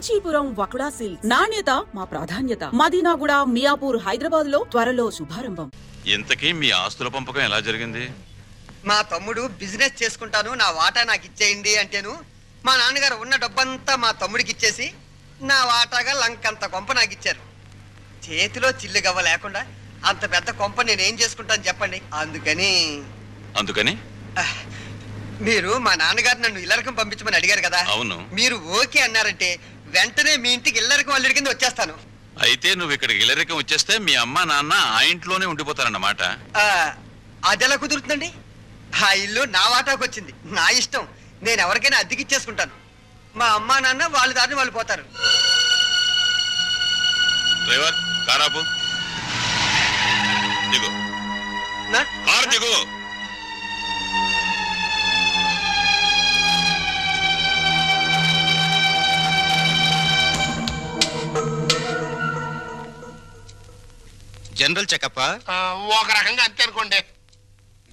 Kanchipuram వకుడా silks నాణ్యత మా ప్రాధాన్యత. మదీనాగూడ, మియాపూర్, హైదరాబాద్ లో త్వరలో శుభారంభం. ఇంతకీ మీ ఆస్తుల పంపకం ఎలా జరిగింది? మా తమ్ముడు బిజినెస్ చేసుకుంటాను, నా వాటా నాకు ఇచ్చేయండి అంటేను మా నాన్నగారు ఉన్న డబ్బంతా మా తమ్ముడికి ఇచ్చేసి నా వాటాగా లంకంత కొంప నాకు ఇచ్చారు. చేతిలో చిల్లుగవ్వ లేకుండా అంత పెద్ద కొంప నేనేం చేసుకుంటాను చెప్పండి. అందుకని మీరు మా నాన్నగారు నన్ను ఇల్లరకం పంపించమని అడిగారు కదా. అవును. మీరు ఓకే అన్నారంటే వెంటనే మీ ఇంటికి ఇల్లరకం అల్లుడి కింద వచ్చేస్తాను. అయితే నువ్వు ఇక్కడికి ఇల్లరికం వచ్చేస్తే మీ అమ్మ నాన్న ఆ ఇంట్లోనే ఉండిపోతారన్నమాట. అదెలా కుదురుతుందండి? ఆ ఇల్లు నా వాటాకు వచ్చింది, నా ఇష్టం. నేను ఎవరికైనా అద్దెకిచ్చేసుకుంటాను. మా అమ్మా నాన్న వాళ్ళ దారిని వాళ్ళు పోతారు. డ్రైవర్, కారాపు. దిగు. కారు దిగు. జనరల్ చెకప్ ఒక రకంగా అంతే అనుకోండి.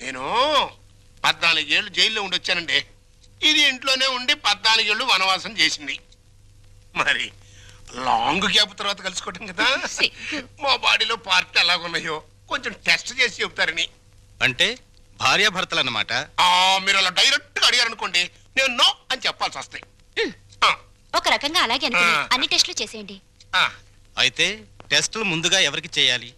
నేను 14 ఏళ్ళు జైల్లో ఉండొచ్చానండి. ఇది ఇంట్లోనే ఉండి 14 ఏళ్ళు వనవాసం చేసింది. మరి లాంగ్ గ్యాప్ తర్వాత కలుసుకోవటం కదా. మా బాడీలో పార్ట్ ఎలాగున్నాయో కొంచెం టెస్ట్ చేసి చెప్తారని. అంటే భార్యాభర్తలు అన్నమాట. మీరు అలా డైరెక్ట్ గా అడిగారు అనుకోండి, నేను నో అని చెప్పాల్సి వస్తాయి. ఒక రకంగా అలాగే అనుకుని అన్ని టెస్టులు చేసేయండి. అయితే టెస్టులు ముందుగా ఎవరికి చేయాలి?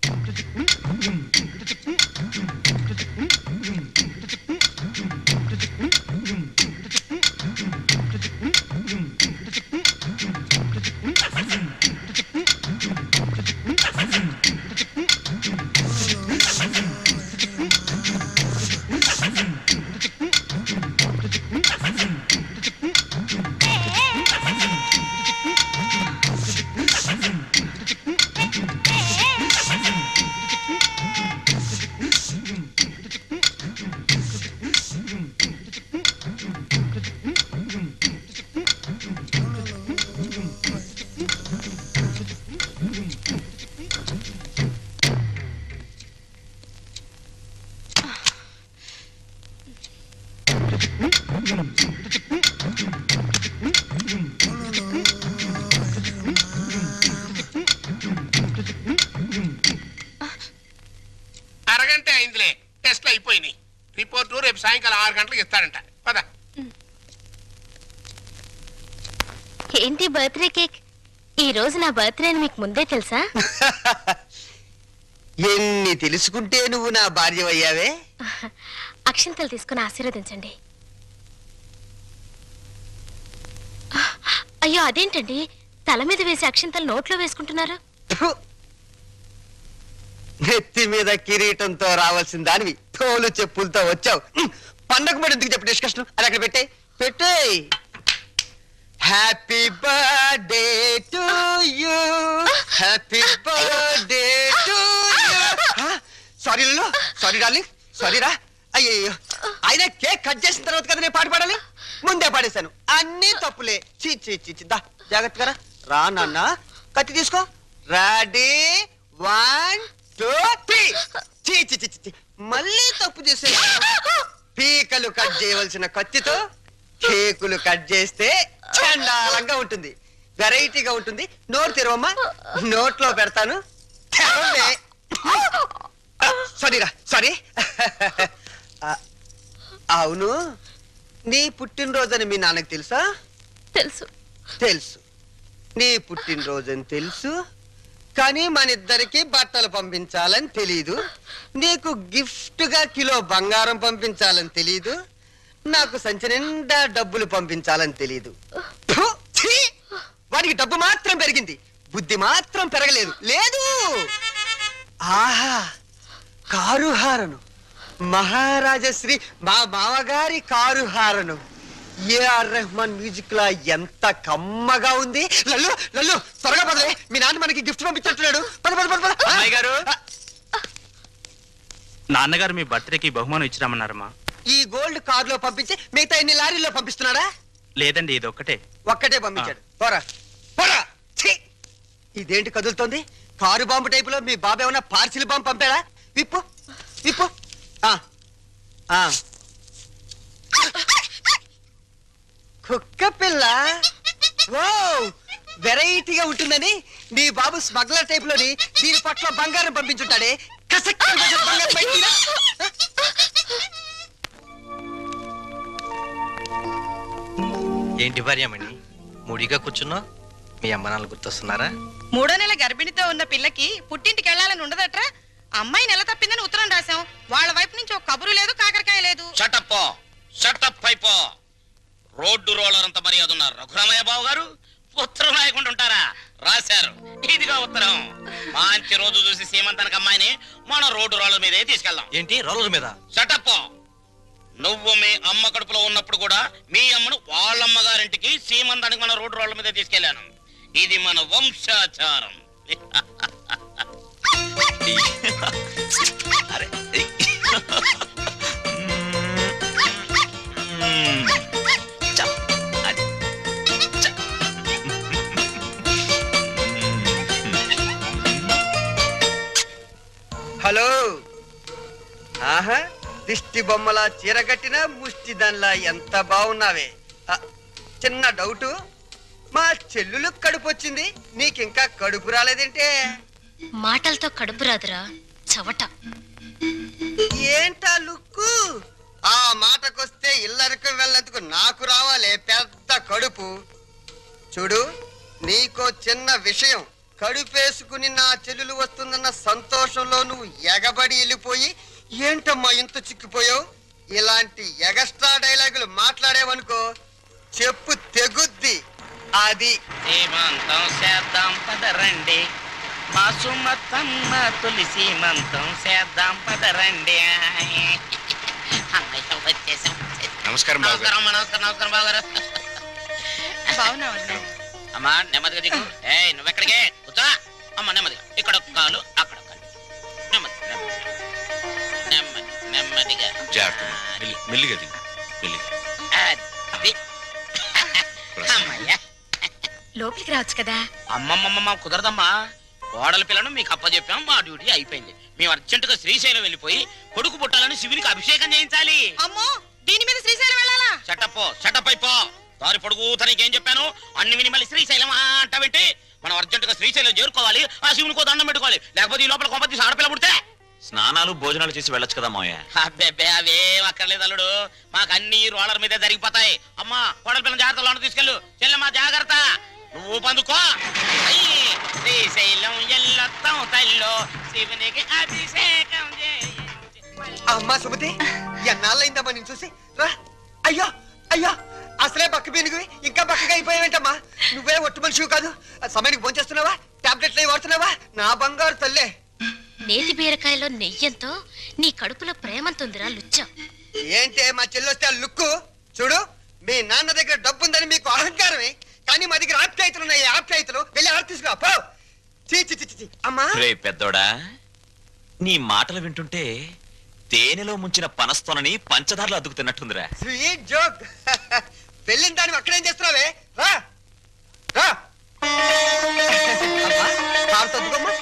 అరగంట అయిందిలే, టెస్ట్లు అయిపోయినాయి. రిపోర్టు రేపు సాయంకాలం 6 గంటలకు ఇస్తాడంట. పద. ఏంటి బర్త్డే కేక్? ఈ రోజు నా బర్త్డే అని మీకు ముందే తెలుసా? ఎన్ని తెలుసుకుంటే నువ్వు నా భార్య అయ్యావే. అక్షంతలు తీసుకుని ఆశీర్వదించండి. అయ్యో అదేంటండి, తల మీద వేసి అక్షంతలు నోట్లో వేసుకుంటున్నారు? నెత్తి మీద కిరీటంతో రావాల్సిన దానివి తోలు చెప్పులతో వచ్చావు. పండగ మరి ఎందుకు చెప్పు డిస్కషన్? అది అక్కడ పెట్టే. Happy birthday to you, happy birthday to you. Sorry లు, సారీ డార్లింగ్, సారీ రా. అయ్యో, ఆయన కేక్ కట్ చేసిన తర్వాత కదా నేను పాట పాడాలి, ముందే పాడేశాను. అన్ని తప్పులే. దా జాగ్రత్తగా రా నాన్న. కత్తి తీసుకో. రెడీ, 1 2 3. మళ్ళీ తప్పు చేసే. పీకలు కట్ చేయవలసిన కత్తితో కేకులు కట్ చేస్తే చండాలంగా ఉంటుంది, వెరైటీగా ఉంటుంది. నోరు తెరవమ్మా, నోట్లో పెడతాను. సారీరా, సారీ. అవును, నీ పుట్టినరోజని మీ నాన్నకి తెలుసా? తెలుసు. తెలుసు, నీ పుట్టినరోజని తెలుసు. కానీ మన ఇద్దరికి బట్టలు పంపించాలని తెలీదు. నీకు గిఫ్ట్ గా కిలో బంగారం పంపించాలని తెలీదు. నాకు సంచి నిండా డబ్బులు పంపించాలని తెలీదు. వాడికి డబ్బు మాత్రం పెరిగింది, బుద్ధి మాత్రం పెరగలేదు. లేదు. ఆహా, కారు హారను, మహారాజశ్రీ మా మామగారి car horn. AR Rahman music లా ఎంత కమ్మగా ఉంది. లల్లు లల్లు త్వరగా పదలే, మీ నాన్న మనకి గిఫ్ట్ పంపించున్నాడు. అమ్మాయి గారు, నాన్నగారు మీ బర్త్డేకి బహుమానం ఇచ్చిరామన్నారమ్మా. ఈ గోల్డ్ కార్ లో పంపించి మిగతా ఎన్ని లారీల్లో పంపిస్తున్నాడా? లేదండి, ఇది ఒక్కటే పంపించాడు. పోరా పోరా. ఇదేంటి కదులుతోంది? కారు బాంబు టైపులో మీ బాబు ఏమన్నా పార్సిల్ బాంబు పంపాడా? విప్పు విప్పు. కుక్క పిల్ల. ఓ వెరైటీగా ఉంటుందని నీ బాబు స్మగ్లర్ టైప్ లోని దీని పట్ల బంగారం పంపించుంటాడే. కసక్ బంగారం బయటికి రా. ఏంటి భార్యమణి మూడిగా కూర్చున్నా? మీ అమ్మ నాన్న గుర్తొస్తున్నారా? 3వ నెల గర్భిణితో ఉన్న పిల్లకి పుట్టింటికి వెళ్ళాలని ఉండదట్రా. అమ్మాయి నెల తప్పిందని ఉత్తరం రాశాం. వాళ్ళ వైపు నుంచి ఒక కబురు లేదు, కాకరకాయ లేదు. షటప్ అయిపో. రోడ్డు రోలర్ అంత మర్యాద ఉన్నారు రఘురామయ్య బాబు గారు. ఉత్తరం రాయకుండా ఉంటారా? రాశారు. ఇదిగా ఉత్తరం. మంచి రోజు చూసి సీమంతానికి అమ్మాయిని మన రోడ్డు రోలర్ మీదే తీసుకెళ్దాం. ఏంటి రోలర్ మీద? షటప్. నువ్వు మీ అమ్మ కడుపులో ఉన్నప్పుడు కూడా మీ అమ్మను వాళ్ళమ్మ గారింటికి సీమంతానికి మన రోడ్డు రోలర్ మీదే తీసుకెళ్లాను. ఇది మన వంశాచారం. హలో. ఆహా, దిష్టి బొమ్మలా చీరగట్టిన ముష్టి దానిలా ఎంత బాగున్నావే. చిన్న డౌటు, మా చెల్లులు కడుపు వచ్చింది, నీకింకా కడుపు రాలేదేంటే? మాటలతో కడుపు రాదురా చవట. ఏంటా లుక్కు? ఆ మాటకొస్తే ఇల్లరికి వెళ్ళేందుకు నాకు రావాలే పెద్ద కడుపు. చూడు, నీకో చిన్న విషయం. కడుపేసుకుని నా చెల్లెలు వస్తుందన్న సంతోషంలో నువ్వు ఎగబడి వెళ్ళిపోయి ఏంటమ్మా ఇంత చిక్కిపోయావు? ఇలాంటి ఎగస్ట్రా డైలాగులు మాట్లాడేవనుకో చెప్పు తెగుద్ది. అది సీమంతం చేద్దాం పదరండి, మా సుమతమ్మ తొలి సీమంతం చేద్దాం పదరండి. అమ్మయ్య, వచ్చేసాం. నమస్కారం బాబు గారు. నమస్కారం బాబు గారు. బాగున్నావు. అమ్మా నెమ్మదిగా దిగు. నువ్వెక్కడికే కూర్చో. అమ్మ నెమ్మదిగా, ఇక్కడ ఒక కాలు అక్కడ ఒక కాలు. నెమ్మదిగా జాగ్రత్త. మెల్లిగా దిగు. అది. అమ్మయ్య. లోపలికి రావచ్చు కదా. అమ్మమ్మమ్మ కుదరదమ్మా. కోడల పిల్లను మీకు అప్పచెప్పాం, మా డ్యూటీ అయిపోయింది. మేము అర్జెంటుగా శ్రీశైలం వెళ్ళిపోయి కొడుకు పుట్టాలని శివునికి అభిషేకం చేయించాలి. అమ్మో, దీని మీద శ్రీశైలం వెళ్ళాలా? షటప్ అయిపో. దారి పొడుగు తనకేం చెప్పాను అన్ని విని మళ్ళీ శ్రీశైలం అంటావేంటి? మనం అర్జెంటుగా శ్రీశైలం చేరుకోవాలి, ఆ శివునికో దండం పెట్టుకోవాలి. లేకపోతే ఈ లోపల కొంప తీసి ఆడపిల్ల పుడితే స్నానాలు భోజనాలు చేసి వెళ్ళొచ్చు కదా మావయ్య. అబ్బే అవేం అక్కర్లేదు అల్లుడు. మాకు అన్ని రోలర్ మీదే జరిగిపోతాయి. అమ్మా కోడల పిల్లని జాగ్రత్త లోన తీసుకెళ్ళు. చెల్లెమ్మా జాగ్రత్త. నువ్వు పందుకో. శ్రీశైలం ఎల్లొత్తం తల్లో శివునికి అభిషేకం అమ్మా సుమతి, ఎన్నాళ్ళైందమ్మా నేను చూసి. రా. అయ్యో అయ్యో, అసలే బక్క పీనుగువి ఇంకా బక్కగా అయిపోయావేంటమ్మా? నువ్వే ఒట్టు మనిషివి కాదు. సమయానికి భోంచేస్తున్నావా? టాబ్లెట్లు అవి వాడుతున్నావా? నా బంగారు తల్లే. నేతి బీరకాయలో నెయ్యంతో నీ కడుపులో ప్రేమంతుందిరా లుచ్చం. ఏంటే మా చెల్లొస్తే ఆ లుక్కు? చూడు, మీ నాన్న దగ్గర డబ్బుందని మీకు అహంకారమే, కానీ మా దగ్గర ఆప్యాయతలు ఉన్నాయి. ఆప్యాయతలు వెళ్ళి ఆడ తీసుకురా పో. చీ. అమ్మా రే పెద్దోడా, నీ మాటలు వింటుంటే తేనెలో ముంచిన పనస్తోనని పంచదారలు అద్దుకుతున్నట్టుందిరా. Sweet joke. వెళ్ళిన దాన్ని అక్కడేం చేస్తున్నావే? రా రా. అమ్మా, కారు తద్దుకోమ్మా.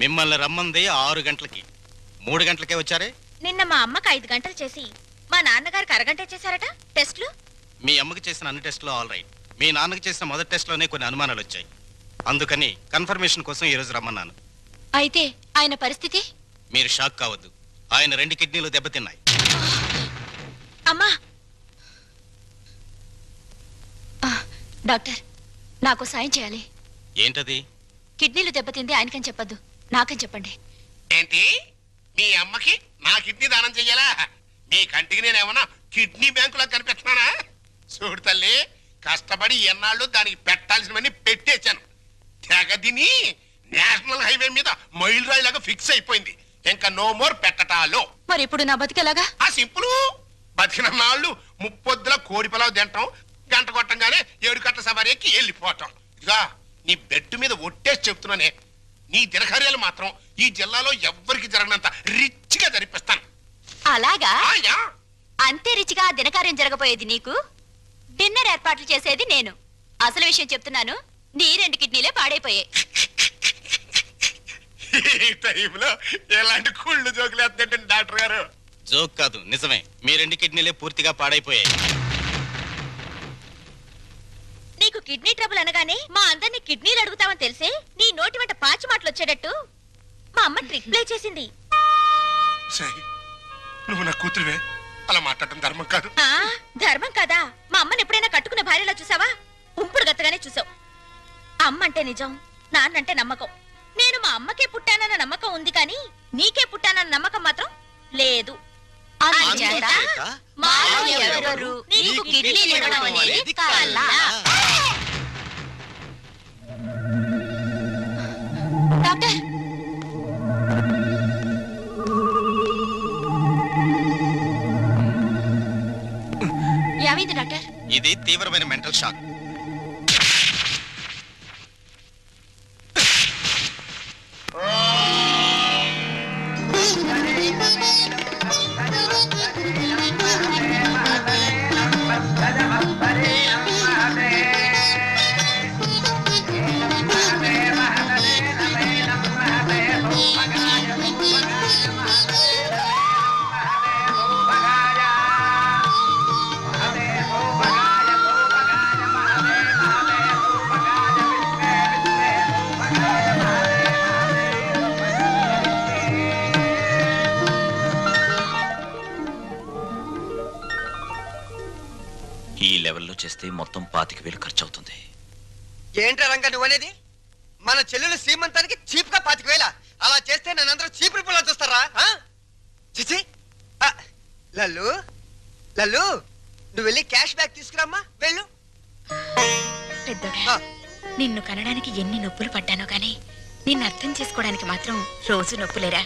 మిమ్మల్ని రమ్మంది 6 గంటలకి, 3 గంటలకే వచ్చారే. నిన్న మా అమ్మకి 5 గంటలు చేసి మా నాన్నగారికి అరగంట చేశారట టెస్ట్లు. మీ అమ్మకి చేసిన అన్ని టెస్టులు ఆల్ రైట్. మీ నాన్నకి చేసిన మొదటి టెస్ట్లోనే కొన్ని అనుమానాలు వచ్చాయి. అందుకని కన్ఫర్మేషన్ కోసం ఈ రోజు రమ్మన్నాను. అయితే ఆయన పరిస్థితి? మీరు షాక్ కావద్దు. ఆయన 2 కిడ్నీలు దెబ్బతిన్నాయి. అమ్మా డాక్టర్, నాకు సాయం చేయాలి. ఏంటది? కిడ్నీలు దెబ్బతింది ఆయనకని చెప్పద్దు, నాకని చెప్పండి. ఏంటి? మీ అమ్మకి నా కిడ్నీ దానం చెయ్యాలా? మీ కంటికి నేనేమన్నా కిడ్నీ బ్యాంకులా కనిపిస్తున్నానా? చూడు తల్లి, కష్టపడి ఎన్నాళ్ళు దానికి పెట్టాల్సినవన్నీ పెట్టేశాను. తెగదిని నేషనల్ హైవే మీద మైల్ రాయిలాగా ఫిక్స్ అయిపోయింది. ఇంకా నో మోర్ పెట్టటాలో. మరి ఇప్పుడు నా బతికెలాగా? ఆ సింపుల్. బతికిన నాళ్ళు ముప్పొద్దుల కోడి పొలావు తింటాం, గంట కొట్టంగానే 7 గంటల సవారీకి వెళ్ళిపోవటం. ఇదిగా నీ బెడ్ మీద ఒట్టేసి చెప్తున్నానే, నీ దినకార్యాలు మాత్రం ఈ జిల్లాలో ఎవ్వరికి జరగనంత రిచ్గా జరిపిస్తాను. అలాగా? ఆయా. అంతే రిచిగా ఆ దినకార్యం జరగబోయేది నీకు, డిన్నర్ ఏర్పాట్లు చేసేది నేను. అసలు విషయం చెప్తున్నాను, నీ 2 కిడ్నీలే పాడైపోయాయి. ఈ టైంలో ఎలాంటి కుళ్ళు జోకులు వేస్తుంటే డాక్టర్ గారు. జోక్ కాదు, నిజమే. మీ 2 కిడ్నీలే పూర్తిగా పాడైపోయాయి. నీకు కిడ్నీ ట్రబుల్ అనగానే మా అందరినీ కిడ్నీలు అడుగుతావని తెలిసే నీ నోటి వెంట పాచి మాటలు వచ్చేటట్టు మా అమ్మ ట్రిక్ ప్లే చేసింది. సై, నువ్వు నా కూతురువే, అలా మాట్లాడటం ధర్మం కాదు. ఆ ధర్మం కాదా? మా అమ్మని ఎప్పుడైనా కట్టుకున్న భార్యలో చూసావా? ఉంపుడు గత్తగానే చూసావు. అమ్మ అంటే నిజం, నాన్నంటే నమ్మకం. నేను మా అమ్మకే పుట్టానన్న నమ్మకం ఉంది కానీ నీకే పుట్టానన్న నమ్మకం మాత్రం లేదు. అందుచేత మాలో ఎవరెవరు నీకు కిడ్నీలు ఇవ్వడం అనేది కల. డాక్టర్, ఏమైంది డాక్టర్? ఇది తీవ్రమైన మెంటల్ షాక్. ఈ లెవెల్లో చేస్తే మొత్తం 25,000 ఖర్చు అవుతుంది. ఏంట్రా రంగా నువ్వు అనేది? మన చెల్లెలు శ్రీమంతానికి చీప్ గా 25,000. అలా చేస్తే నన్నందరూ చీప్ రిపోలా చూస్తారా? చిచి. లల్లు లల్లు, నువ్వు వెళ్ళి క్యాష్ బ్యాక్ తీసుకురామ్మా, వెళ్ళు. పెద్దోడా, నిన్ను కనడానికి ఎన్ని నొప్పులు పడ్డానో గాని నిన్ను అర్థం చేసుకోవడానికి మాత్రం రోజు నొప్పులేరా?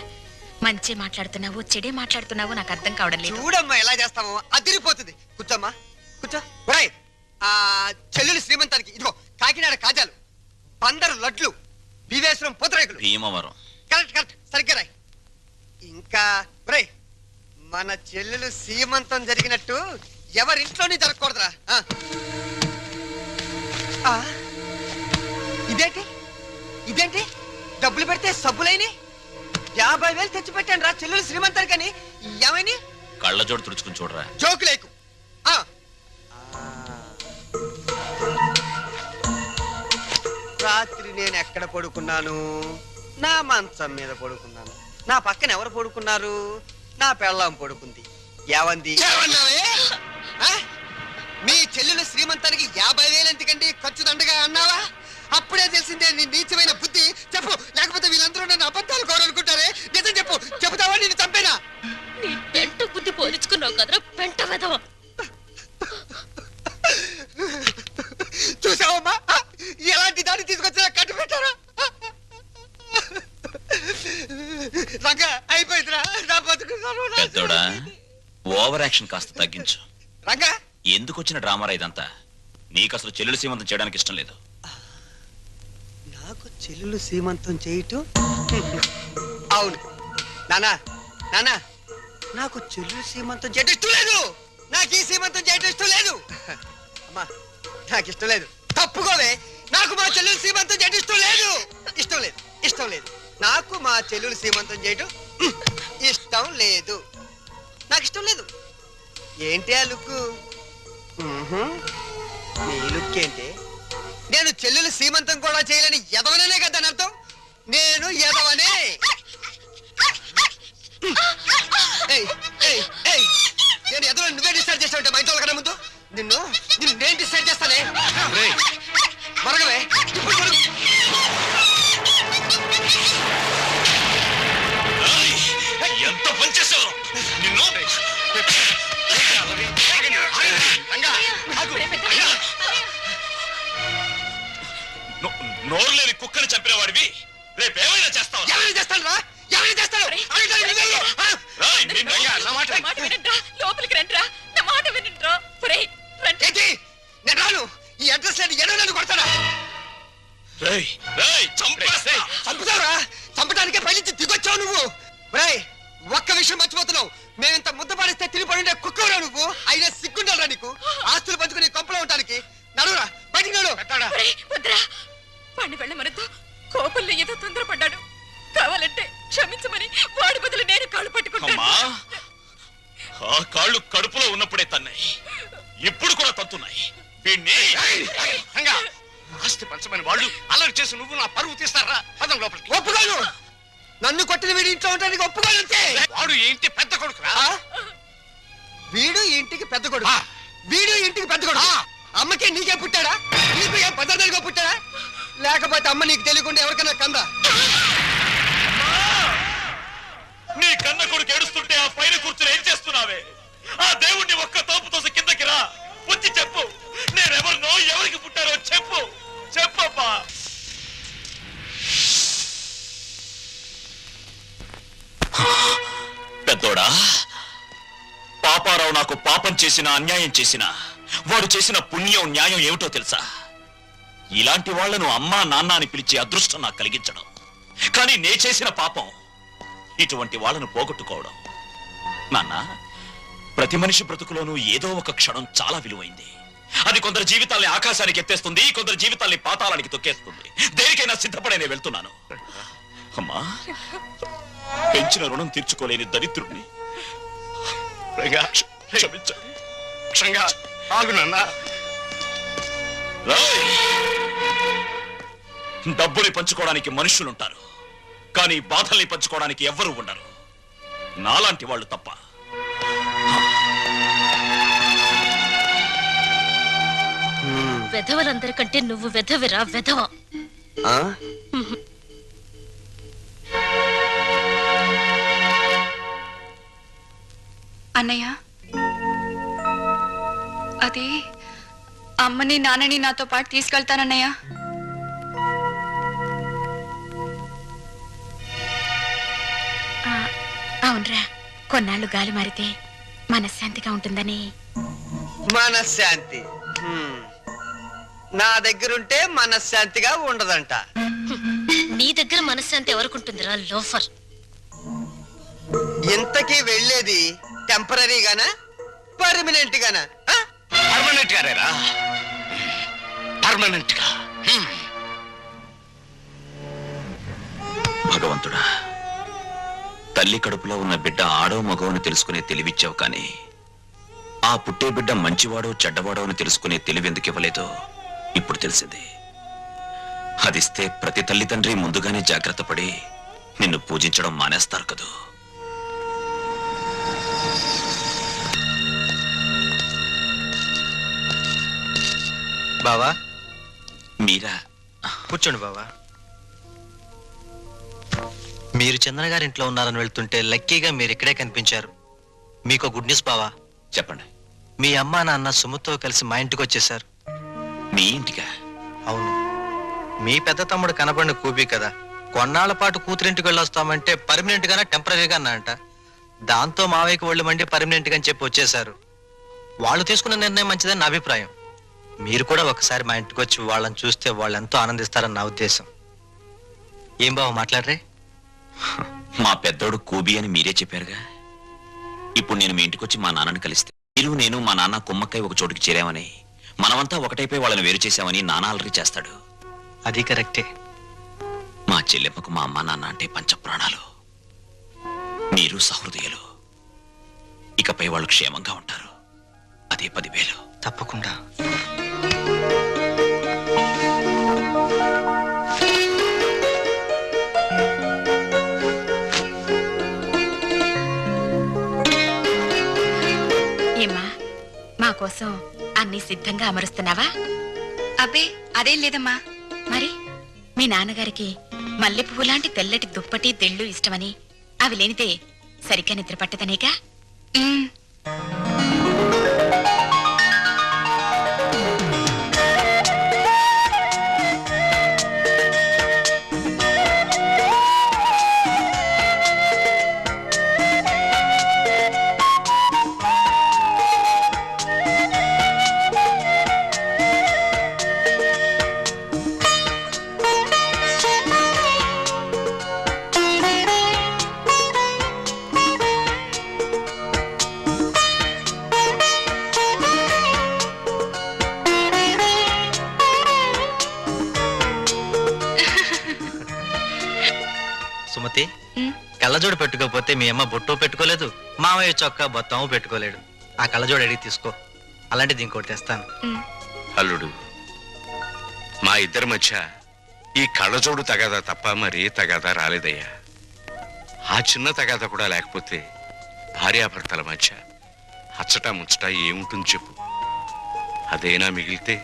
మంచి మాట్లాడుతున్నావు, చెడే మాట్లాడుతున్నావు నాకు అర్థం కావడం లేదు. చూడమ్మా ఎలా చేస్తామో, అదిరిపోతుంది. కూర్చోమ్మా, కూర్చో. ఒరేయ్, ఆ చెల్లెలు శ్రీమంతానికి ఇదిగో కాకినాడ కాజాలు, 100 లడ్లు, బీవేశ్వరం పూతరేకులు. భీమవరం. కరెక్ట్ కరెక్ట్, సరిగ్గా రాయ్. ఇంకా ఒరేయ్, మన చెల్లెలు శ్రీమంతం జరిగినట్టు ఎవరింట్లోనే జరగకూడదురా. ఇదేంటి ఇదేంటి డబ్బులు పెడితే సబ్బులైని 50,000 తెచ్చి పెట్టాను రా చెల్లెలు శ్రీమంతానికని. ఏమైనా కళ్ళజోడు తుడుచుకుని చూడరా. జోకు లేకు. రాత్రి నేను ఎక్కడ పడుకున్నాను? నా మంచం మీద పడుకున్నాను. నా పక్కన ఎవరు పడుకున్నారు? నా పెళ్ళాం పడుకుంది. ఏవంది? మీ చెల్లెలు శ్రీమంతానికి 50,000 ఎందుకండి ఖర్చు దండగా అన్నావా? అప్పుడే తెలిసిందే నీ నీచమైన బుద్ధి. చెప్పు, లేకపోతే వీళ్ళందరూ నన్ను అబద్ధాలు కోరనుకుంటారే. నిజం చెప్పు, చెబుతావా నిన్ను చంపేనా? నీ పెంట బుద్ధి పోల్చుకున్నావు కదరా పెంట వెధవ. చూసావమ్మా, ఎలాంటి దాన్ని తీసుకొచ్చినా కట్టు పెట్టారా? రంగా అయిపోయిందిరా, నా బతుకు పెద్దోడా, ఓవర్ యాక్షన్ కాస్త తగ్గించు. రంగా, ఎందుకు వచ్చిన డ్రామారా ఇదంతా? నీకు అసలు చెల్లెలు సీమంతం చేయడానికి ఇష్టం లేదు. నాకు చెల్లెలు సీమంతం చేయటం? అవును నానా, నానా, నాకు చెల్లెలు సీమంతం చేయటం ఇష్టం లేదు. నాకు ఈ సీమంతం చేయటం ఇష్టం లేదు. అమ్మా, నాకు ఇష్టం లేదు. తప్పుకోవే. నాకు మా చెల్లెలు సీమంతం చేయటం ఇష్టం లేదు. ఇష్టం లేదు, ఇష్టం లేదు. నాకు మా చెల్లెలు సీమంతం చేయటం ఇష్టం లేదు. నాకు ఇష్టం లేదు. ఏంటి ఆ లుక్? నీ లుక్ ఏంటి? నేను చెల్లెలు సీమంతం కూడా చేయలేని ఎదవననే కదా అర్థం. నేను ఎదవనే. నేను ఎదవని నువ్వే డిసైడ్ చేస్తావంటే మా ఇంట్లో కన్నా ముందు నిన్ను నేను డిసైడ్ చేస్తానే. మరగవే, ఇప్పుడు మరుగు. ఎంత పనిచేసావు నిన్ను! నోరు లేని కుక్కని చంపిన వాడివి రేపేమైనా చేస్తావు? ఎవరైనా చేస్తాను రా, ఎవరైనా చేస్తాను. లోపలికి రండిరా, నా మాట వినండిరా. ఏంటి? నేను రాను. ఈ అడ్రస్ లేని ఎన్నో నన్ను కొడతాడా? చంపుతావురా? చంపడానికే పైనుంచి దిగొచ్చావు నువ్వు. ఒక్క విషయం మర్చిపోతున్నావు. మేమింత ముద్ద పాడిస్తే తిరిగిపడి కుక్కవరా నువ్వు. అయినా సిగ్గుండాలరా నీకు? ఆస్తులు పంచుకుని కొంపలో ఉండడానికి. నడురా, బయటికి నడు. వద్దురా, వాడిని వెళ్ళమనద్దు. కోపంలో ఏదో తొందరపడ్డాడు. కావాలంటే క్షమించమని వాడి బదులు నేను కాళ్ళు పట్టుకుంటాను. అమ్మా ఆ కాళ్ళు కడుపులో ఉన్నప్పుడే తన్నాయి, ఇప్పుడు కూడా తత్తున్నాయి. వీణ్ణి రంగా, ఆస్తి పంచమని వాళ్ళు అల్లరి చేసి నువ్వు నా పరువు తీస్తారా? పదం లోపలికి. ఒప్పుకోను. నన్ను కొట్టిన వీడి ఇంట్లో ఉంటానికి ఒప్పుకోను. వాడు ఈ ఇంటి పెద్ద కొడుకురా. వీడు ఈ ఇంటికి పెద్ద కొడుకు. వీడు ఈ ఇంటికి పెద్ద కొడుకు. అమ్మకి నీకే పుట్టాడా? నీకు ఏ పద్ధతిగా పుట్టాడా? లేకపోతే అమ్మ నీకు తెలియకుండా ఎవరికైనా కందా? నీ కన్న కొడుకు ఏడుస్తుంటే ఆ పైన కూర్చుని ఏం చేస్తున్నావే? ఆ దేవుణ్ణి ఒక్క తోపు తోసి కిందకి రా, వచ్చి చెప్పు. నేనెవరినో, ఎవరికి పుట్టారో చెప్పు. చెప్పప్పా. పెద్దోడా, పాపారావు నాకు పాపం చేసినా అన్యాయం చేసినా వాడు చేసిన పుణ్యం న్యాయం ఏమిటో తెలుసా? ఇలాంటి వాళ్లను అమ్మా నాన్న అని పిలిచే అదృష్టం నాకు కలిగించడం. కానీ నే చేసిన పాపం ఇటువంటి వాళ్ళను పోగొట్టుకోవడం. నాన్న, ప్రతి మనిషి బ్రతుకులోనూ ఏదో ఒక క్షణం చాలా విలువైంది. అది కొందరు జీవితాల్ని ఆకాశానికి ఎత్తేస్తుంది, కొందరు జీవితాల్ని పాతాళానికి తొక్కేస్తుంది. దేనికైనా సిద్ధపడేనే వెళ్తున్నాను. అమ్మా, పెంచిన రుణం తీర్చుకోలేని దరిద్రుడిని క్షమించండి. డబ్బుని పంచుకోవడానికి మనుషులుంటారు, కానీ బాధల్ని పంచుకోవడానికి ఎవ్వరూ ఉండరు. నాలాంటి వాళ్ళు తప్ప. వెధవలందరికంటే నువ్వు వెధవిరా, వెధవ. అన్నయ్య, అది అమ్మని నాన్నని నాతో పాటు తీసుకెళ్తానన్నయ్య. అవునరా, కొన్నాళ్ళు గాలి మారితే మనశ్శాంతిగా ఉంటుందని. మనశ్శాంతి నా దగ్గరుంటే మనశ్శాంతిగా ఉండదంట. నీ దగ్గర మనశ్శాంతి ఎవరికుంటుందిరా, లోఫర్? ఇంతకీ వెళ్ళేది టెంపరీగానా, పర్మనెంట్ గానా? పర్మనెంట్ గారేరా, పర్మనెంట్ గా. భగవంతుడా, తల్లి కడుపులో ఉన్న బిడ్డ ఆడో మగో అని తెలుసుకునే తెలివిచ్చావు, కానీ ఆ పుట్టే బిడ్డ మంచివాడో చెడ్డవాడో అని తెలుసుకునే తెలివి ఎందుకు ఇవ్వలేదో ఇప్పుడు తెలిసింది. అదిస్తే ప్రతి తల్లిదండ్రి ముందుగానే జాగ్రత్త పడి నిన్ను పూజించడం మానేస్తారు కదూ. బావా, మీరా? కూర్చోండి బావా. మీరు చంద్ర గారింట్లో ఉన్నారని వెళ్తుంటే లక్కీగా మీరు ఇక్కడే కనిపించారు. మీకు గుడ్ న్యూస్ బావా. చెప్పండి. మీ అమ్మా నాన్న సుమతో కలిసి మా ఇంటికి వచ్చేసారు. మీ ఇంటికా? అవును. మీ పెద్ద తమ్ముడు కనబడిన కూపి కదా, కొన్నాళ్ల పాటు కూతురింటికి వెళ్ళొస్తామంటే పర్మనెంట్ గానా టెంపరీగా అంట. దాంతో మావయ్యకి ఒళ్ళు మండి పర్మనెంట్ గా అని చెప్పి వచ్చేసారు. వాళ్ళు తీసుకున్న నిర్ణయం మంచిదని నా అభిప్రాయం. మీరు కూడా ఒకసారి మా ఇంటికి వచ్చి వాళ్ళని చూస్తే వాళ్ళు ఎంతో ఆనందిస్తారని నా ఉద్దేశం. ఏం బావ మాట్లాడరే? మా పెద్దోడు కూబి అని మీరే చెప్పారుగా. ఇప్పుడు నేను మీ ఇంటికి వచ్చి మా నాన్నని కలిస్తే మీరు, నేను, మా నాన్న కుమ్మక్కై ఒక చోటుకి చేరామని, మనమంతా ఒకటైపోయి వాళ్ళని వేరు చేశామని నాన్న అలరి చేస్తాడు. అది కరెక్టే. మా చెల్లెమ్మకు మా అమ్మ నాన్న అంటే పంచప్రాణాలు. మీరు సహృదయులు. ఇకపై వాళ్ళు క్షేమంగా ఉంటారు. అదే 10,000. తప్పకుండా. ఏమ్మా, మా కోసం అన్ని సిద్ధంగా అమరుస్తున్నావా? అబ్బే, అదేం లేదమ్మా. మరి మీ నాన్నగారికి మల్లె పువ్వు లాంటి తెల్లటి దుప్పటి తెళ్ళు ఇష్టమని, అవి లేనిదే సరిగ్గా నిద్ర పట్టదనేగా. ఉమ్. పెట్టుకోకపోతే మీ అమ్మ బొట్టు పెట్టుకోలేదు, మామయ్య చొక్కా బొత్తము పెట్టుకోలేడు. ఆ కళ్ళజోడు అడిగి తీసుకో, అలాంటిది ఇంకోటి తెస్తాను. అల్లుడు, మా ఇద్దరి మధ్య ఈ కళ్ళజోడు తగాదా తప్ప మరీ తగాదా రాలేదయ్యా. ఆ చిన్న తగాదా కూడా లేకపోతే భార్యాభర్తల మధ్య అచ్చటా ముచ్చట ఏముంటుంది చెప్పు? అదేనా మిగిలితే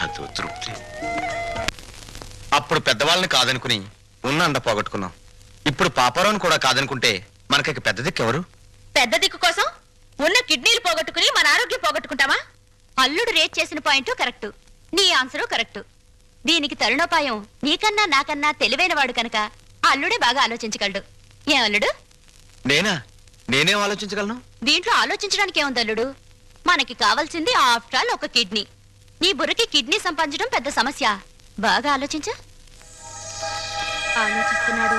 అదో తృప్తి. అప్పుడు పెద్దవాళ్ళని కాదనుకుని ఉన్న అండ పోగొట్టుకున్నాం. ఇప్పుడు పాపారావుని కూడా కాదనుకుంటే మనకి పెద్ద దిక్కు ఎవరు? పెద్ద దిక్కు కోసం ఉన్న కిడ్నీలు పోగొట్టుకుని మన ఆరోగ్యం పోగొట్టుకుంటావా? అల్లుడు రేట్ చేసిన పాయింట్ కరెక్ట్, నీ ఆన్సరు కరెక్ట్. దీనికి తరుణోపాయం నీకన్నా నాకన్నా తెలివైన వాడు కనుక అల్లుడే బాగా ఆలోచించగలడు. ఏం అల్లుడు? నేనేం ఆలోచించగలను? దీంట్లో ఆలోచించడానికి ఏముంది అల్లుడు? మనకి కావాల్సింది ఆఫ్టర్ ఆల్ ఒక కిడ్నీ. నీ బుర్రకి కిడ్నీ సంపాదించడం పెద్ద సమస్య. బాగా ఆలోచించు. ఆలోచిస్తున్నాడు.